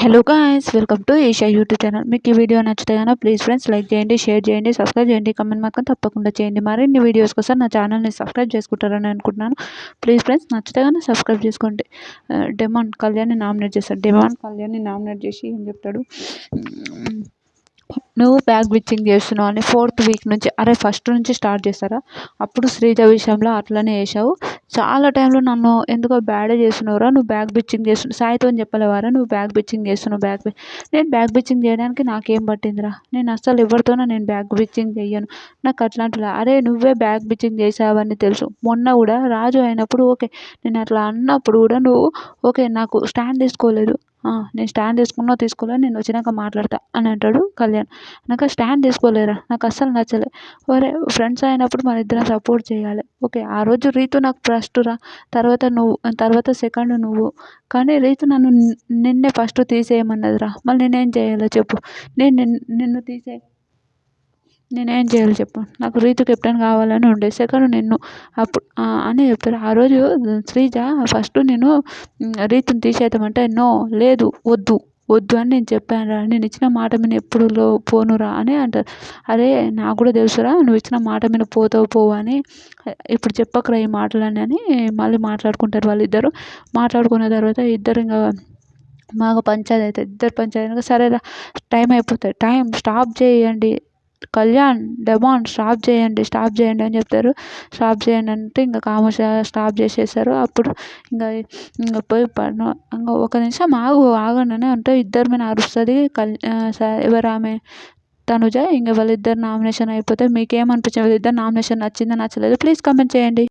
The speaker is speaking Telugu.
Hello guys, welcome to Asia YouTube channel. మీకు ఈ వీడియో నచ్చితే కనుక ప్లీజ్ ఫ్రెండ్స్ లైక్ చేయండి, షేర్ చేయండి, సబ్స్క్రైబ్ చేయండి, కమెంట్ మాత్రం తప్పకుండా చేయండి. మరిన్ని వీడియోస్ కోసం నా ఛానల్ని సబ్స్క్రైబ్ చేసుకుంటారని అనుకుంటున్నాను. ప్లీజ్ ఫ్రెండ్స్ నచ్చితే కనుక సబ్స్క్రైబ్ చేసుకోండి. డెమాన్ కళ్యాణ్ని నామినేట్ చేస్తాడు. డెమాన్ కళ్యాణ్ని నామినేట్ చేసి ఏం చెప్తాడు, నువ్వు బ్యాగ్ బిచ్చింగ్ చేస్తున్నావు అని 4th వీక్ నుంచి. అరే ఫస్ట్ నుంచి స్టార్ట్ చేస్తారా? అప్పుడు శ్రీజ విషయంలో అట్లనే చేసావు. చాలా టైంలో నన్ను ఎందుకో బ్యాడే చేస్తున్నావురా, నువ్వు బ్యాగ్ బిచ్చింగ్ చేస్తున్నావు. సాయితో చెప్పలేవారా నువ్వు బ్యాగ్ బిచ్చింగ్ చేస్తున్నావు? నేను బ్యాగ్ బిచ్చింగ్ చేయడానికి నాకేం పట్టిందిరా? నేను అస్సలు ఎవరితోనూ నేను బ్యాగ్ బిచ్చింగ్ చెయ్యను. నాకు అట్లాంటిలా. అరే నువ్వే బ్యాగ్ బిచ్చింగ్ చేసావని తెలుసు. మొన్న కూడా రాజు అయినప్పుడు ఓకే, నేను అట్లా అన్నప్పుడు కూడా నువ్వు ఓకే నాకు స్టాండ్ తీసుకోలేదు. నేను స్టాండ్ తీసుకోలేదు, నేను వచ్చినాక మాట్లాడతా అని అంటాడు కళ్యాణ్. నాకు స్టాండ్ తీసుకోలేరా, నాకు అస్సలు నచ్చలే. ఒరే ఫ్రెండ్స్ అయినప్పుడు మన ఇద్దరం సపోర్ట్ చేయాలి. ఓకే ఆ రోజు రీతు నాకు ఫస్ట్ రా, తర్వాత సెకండ్ నువ్వు. కానీ రీతు నన్ను నిన్నే ఫస్ట్ తీసేయమన్నదిరా. మళ్ళీ నేనేం చేయాలో చెప్పు? నిన్ను నేనేం చేయాలి చెప్పు? నాకు రీతు కెప్టెన్ కావాలని ఉండే, సెకండ్ నిన్ను అప్పుడు అని చెప్తారు. ఆ రోజు శ్రీజ ఫస్ట్ నేను రీతుని తీసేద్దామంటే నో లేదు వద్దు అని నేను చెప్పానురా, నేను ఇచ్చిన మాట మీద ఎప్పుడు పోనురా అని అంటారు. అరే నాకు కూడా తెలుసురా నువ్వు ఇచ్చిన మాట మీద పోవు అని, ఇప్పుడు చెప్పకురా ఈ మాటలని అని మళ్ళీ మాట్లాడుకుంటారు వాళ్ళిద్దరు. మాట్లాడుకున్న తర్వాత ఇద్దరు ఇంకా బాగా పంచాయతీ అవుతుంది. ఇద్దరు పంచాయతీ సరేరా టైం అయిపోతుంది, టైం స్టాప్ చేయండి, కళ్యాణ్ డెమాన్ స్టాప్ చేయండి అని చెప్తారు. స్టాప్ చేయండి అంటే ఇంకా కామోష స్టాప్ చేసేసారు. అప్పుడు ఇంకా పోయి ఇంకా ఒక నిమిషం ఆగండి అని అంటే ఇద్దరి మీద అరుస్తుంది. ఎవరు ఆమె తనుజ. ఇంకా వాళ్ళిద్దరు నామినేషన్ అయిపోతే మీకేమనిపించింది? వాళ్ళిద్దరు నామినేషన్ నచ్చిందా నచ్చలేదు? ప్లీజ్ కామెంట్ చేయండి.